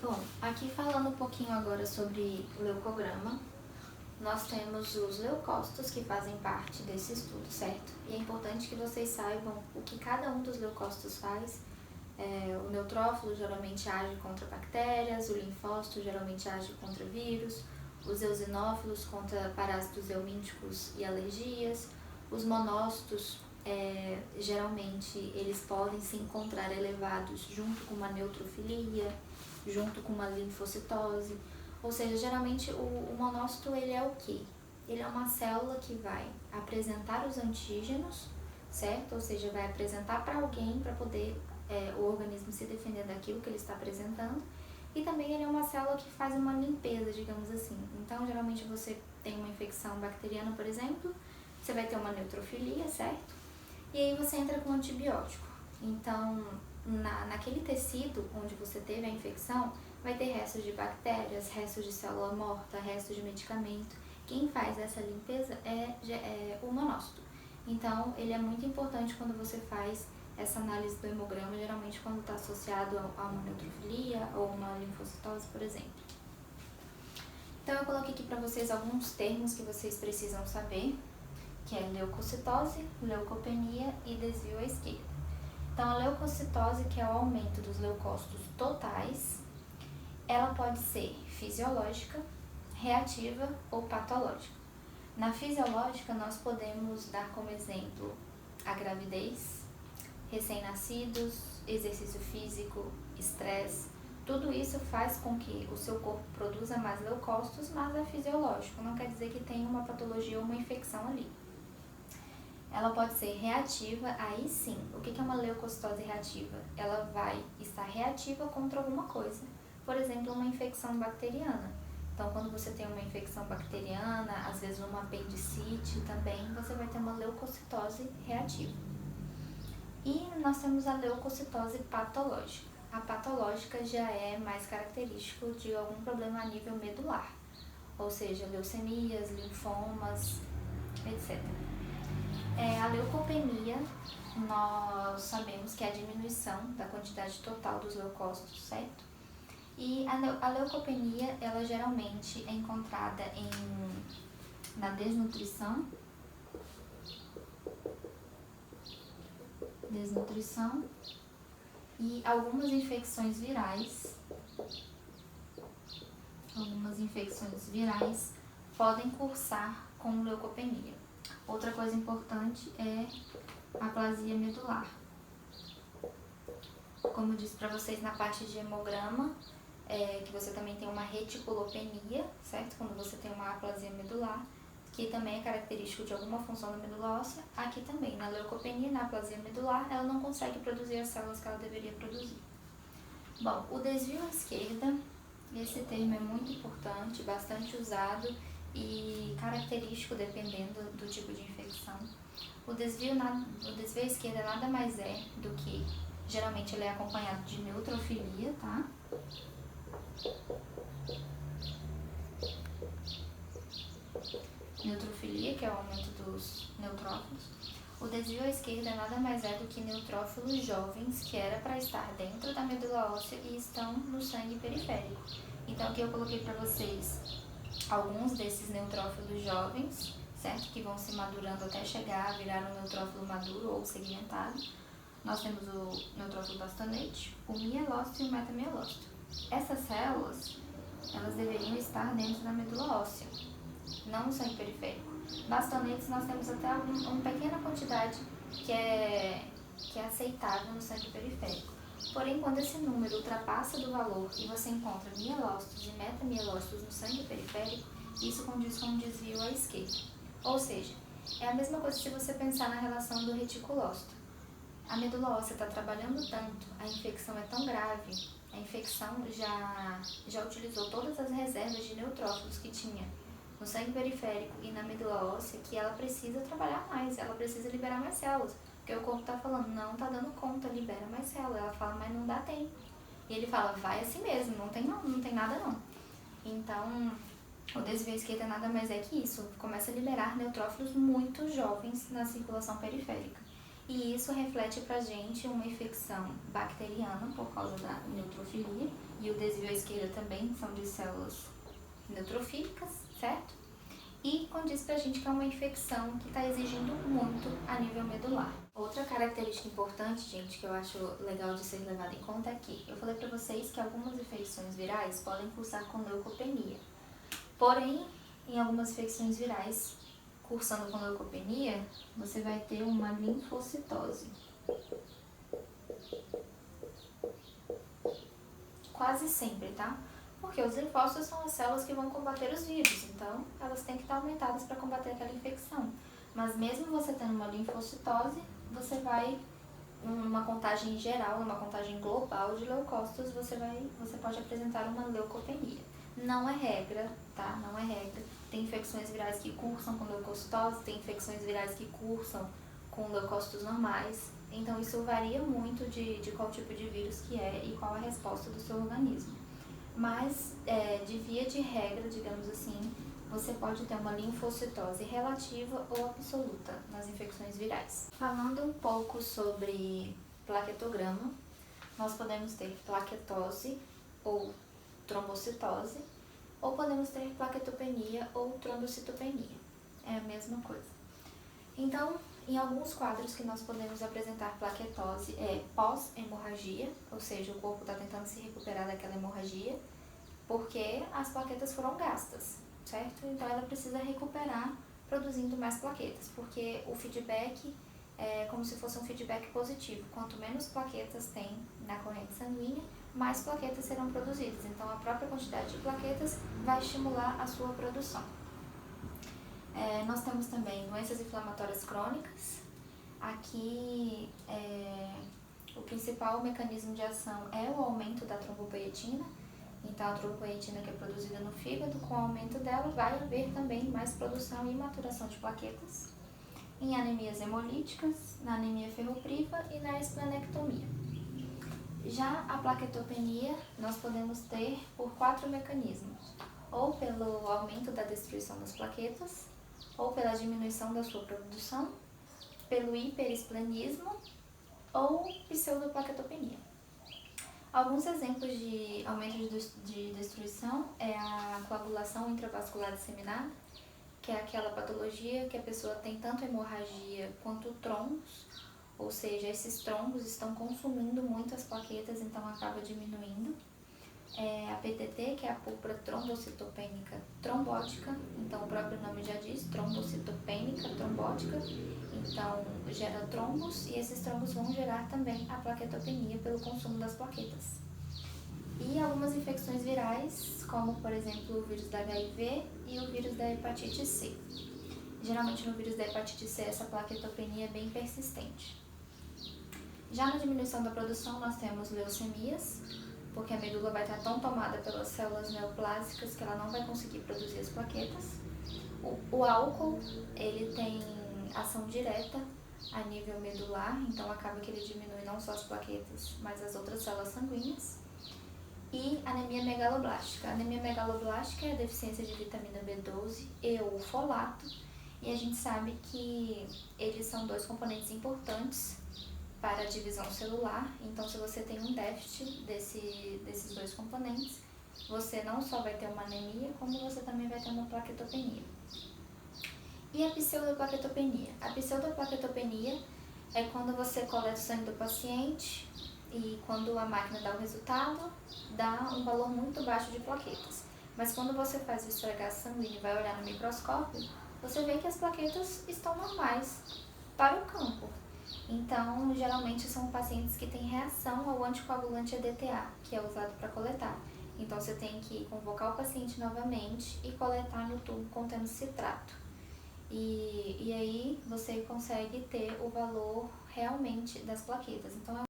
Bom, aqui falando um pouquinho agora sobre leucograma, nós temos os leucócitos que fazem parte desse estudo, certo? E é importante que vocês saibam o que cada um dos leucócitos faz. O neutrófilo geralmente age contra bactérias, o linfócito geralmente age contra vírus, os eosinófilos contra parásitos eumínticos e alergias, os monócitos geralmente eles podem se encontrar elevados junto com uma neutrofilia, junto com uma linfocitose, ou seja, geralmente o monócito ele é o quê? Ele é uma célula que vai apresentar os antígenos, certo? Ou seja, vai apresentar para alguém para poder o organismo se defender daquilo que ele está apresentando, e também ele é uma célula que faz uma limpeza, digamos assim. Então, geralmente você tem uma infecção bacteriana, por exemplo, você vai ter uma neutrofilia, certo? E aí você entra com antibiótico. Então, naquele tecido onde você teve a infecção, vai ter restos de bactérias, restos de célula morta, restos de medicamento. Quem faz essa limpeza é o monócito. Então, ele é muito importante quando você faz essa análise do hemograma, geralmente quando está associado a uma neutrofilia ou uma linfocitose, por exemplo. Então, eu coloquei aqui para vocês alguns termos que vocês precisam saber, que é leucocitose, leucopenia e desvio à esquerda. Então, a leucocitose, que é o aumento dos leucócitos totais, ela pode ser fisiológica, reativa ou patológica. Na fisiológica, nós podemos dar como exemplo a gravidez, recém-nascidos, exercício físico, estresse. Tudo isso faz com que o seu corpo produza mais leucócitos, mas é fisiológico, não quer dizer que tem uma patologia ou uma infecção ali. Ela pode ser reativa, aí sim. O que é uma leucocitose reativa? Ela vai estar reativa contra alguma coisa. Por exemplo, uma infecção bacteriana. Então, quando você tem uma infecção bacteriana, às vezes uma apendicite também, você vai ter uma leucocitose reativa. E nós temos a leucocitose patológica. A patológica já é mais característico de algum problema a nível medular, ou seja, leucemias, linfomas, etc. A leucopenia, nós sabemos que é a diminuição da quantidade total dos leucócitos, certo? E a leucopenia, ela geralmente é encontrada na desnutrição e algumas infecções virais podem cursar com leucopenia. Outra coisa importante é a aplasia medular. Como eu disse para vocês na parte de hemograma, que você também tem uma reticulopenia, certo? Quando você tem uma aplasia medular, que também é característico de alguma função da medula óssea. Aqui também, na leucopenia, na aplasia medular, ela não consegue produzir as células que ela deveria produzir. Bom, o desvio à esquerda, esse termo é muito importante, bastante usado e característico dependendo do tipo de infecção. O desvio à esquerda nada mais é do que, geralmente ele é acompanhado de neutrofilia, tá? Neutrofilia, que é o aumento dos neutrófilos. O desvio à esquerda nada mais é do que neutrófilos jovens que era para estar dentro da medula óssea e estão no sangue periférico. Então aqui eu coloquei para vocês alguns desses neutrófilos jovens, certo? Que vão se madurando até chegar a virar um neutrófilo maduro ou segmentado. Nós temos o neutrófilo bastonete, o mielócito e o metamielócito. Essas células, elas deveriam estar dentro da medula óssea, não no sangue periférico. Bastonetes nós temos até uma pequena quantidade que é aceitável no sangue periférico. Porém, quando esse número ultrapassa do valor e você encontra mielócitos e metamielócitos no sangue periférico, isso condiz com um desvio à esquerda. Ou seja, é a mesma coisa se você pensar na relação do reticulócito. A medula óssea está trabalhando tanto, a infecção é tão grave, a infecção já utilizou todas as reservas de neutrófilos que tinha no sangue periférico e na medula óssea, que ela precisa trabalhar mais, ela precisa liberar mais células. Porque o corpo está falando, não está dando conta, libera mais células. Ela fala, mas não dá tempo. E ele fala, vai assim mesmo, não tem nada não. Então, o desvio à esquerda nada mais é que isso, começa a liberar neutrófilos muito jovens na circulação periférica. E isso reflete pra gente uma infecção bacteriana por causa da neutrofilia, e o desvio à esquerda também são de células neutrofílicas, certo? E condiz pra gente que é uma infecção que está exigindo muito a nível medular. Outra característica importante, gente, que eu acho legal de ser levada em conta é que eu falei pra vocês que algumas infecções virais podem cursar com leucopenia. Porém, em algumas infecções virais cursando com leucopenia, você vai ter uma linfocitose. Quase sempre, tá? Porque os linfócitos são as células que vão combater os vírus, então elas têm que estar aumentadas para combater aquela infecção. Mas mesmo você tendo uma linfocitose, você vai, numa contagem geral, numa contagem global de leucócitos, você pode apresentar uma leucopenia. Não é regra, tá? Não é regra. Tem infecções virais que cursam com leucocitose, tem infecções virais que cursam com leucócitos normais. Então isso varia muito de qual tipo de vírus que é e qual a resposta do seu organismo. Mas, de via de regra, digamos assim, você pode ter uma linfocitose relativa ou absoluta nas infecções virais. Falando um pouco sobre plaquetograma, nós podemos ter plaquetose ou trombocitose, ou podemos ter plaquetopenia ou trombocitopenia. É a mesma coisa. Então, em alguns quadros que nós podemos apresentar plaquetose é pós-hemorragia, ou seja, o corpo está tentando se recuperar daquela hemorragia, porque as plaquetas foram gastas, certo? Então ela precisa recuperar produzindo mais plaquetas, porque o feedback é como se fosse um feedback positivo. Quanto menos plaquetas tem na corrente sanguínea, mais plaquetas serão produzidas. Então a própria quantidade de plaquetas vai estimular a sua produção. Nós temos também doenças inflamatórias crônicas. Aqui o principal mecanismo de ação é o aumento da trombopoietina. Então a trombopoietina que é produzida no fígado, com o aumento dela vai haver também mais produção e maturação de plaquetas. Em anemias hemolíticas, na anemia ferropriva e na esplenectomia. Já a plaquetopenia nós podemos ter por 4 mecanismos, ou pelo aumento da destruição das plaquetas, ou pela diminuição da sua produção, pelo hiperesplenismo ou pseudoplaquetopenia. Alguns exemplos de aumento de destruição é a coagulação intravascular disseminada, que é aquela patologia que a pessoa tem tanto hemorragia quanto trombos, ou seja, esses trombos estão consumindo muitas plaquetas, então acaba diminuindo. A PTT, que é a púrpura trombocitopênica trombótica, então o próprio nome já diz, trombocitopênica trombótica, então gera trombos e esses trombos vão gerar também a plaquetopenia pelo consumo das plaquetas. E algumas infecções virais, como por exemplo o vírus da HIV e o vírus da hepatite C. Geralmente no vírus da hepatite C essa plaquetopenia é bem persistente. Já na diminuição da produção nós temos leucemias, porque a medula vai estar tão tomada pelas células neoplásicas que ela não vai conseguir produzir as plaquetas. O álcool, ele tem ação direta a nível medular, então acaba que ele diminui não só as plaquetas, mas as outras células sanguíneas. E anemia megaloblástica. A anemia megaloblástica é a deficiência de vitamina B12 e ou folato, e a gente sabe que eles são 2 componentes importantes para a divisão celular. Então, se você tem um déficit desses 2 componentes, você não só vai ter uma anemia, como você também vai ter uma plaquetopenia. E a pseudoplaquetopenia? A pseudoplaquetopenia é quando você coleta o sangue do paciente e quando a máquina dá o resultado, dá um valor muito baixo de plaquetas. Mas quando você faz o esfregaço sanguíneo e vai olhar no microscópio, você vê que as plaquetas estão normais para o campo. Então, geralmente são pacientes que têm reação ao anticoagulante EDTA, que é usado para coletar. Então, você tem que convocar o paciente novamente e coletar no tubo contendo citrato. E aí você consegue ter o valor realmente das plaquetas. Então,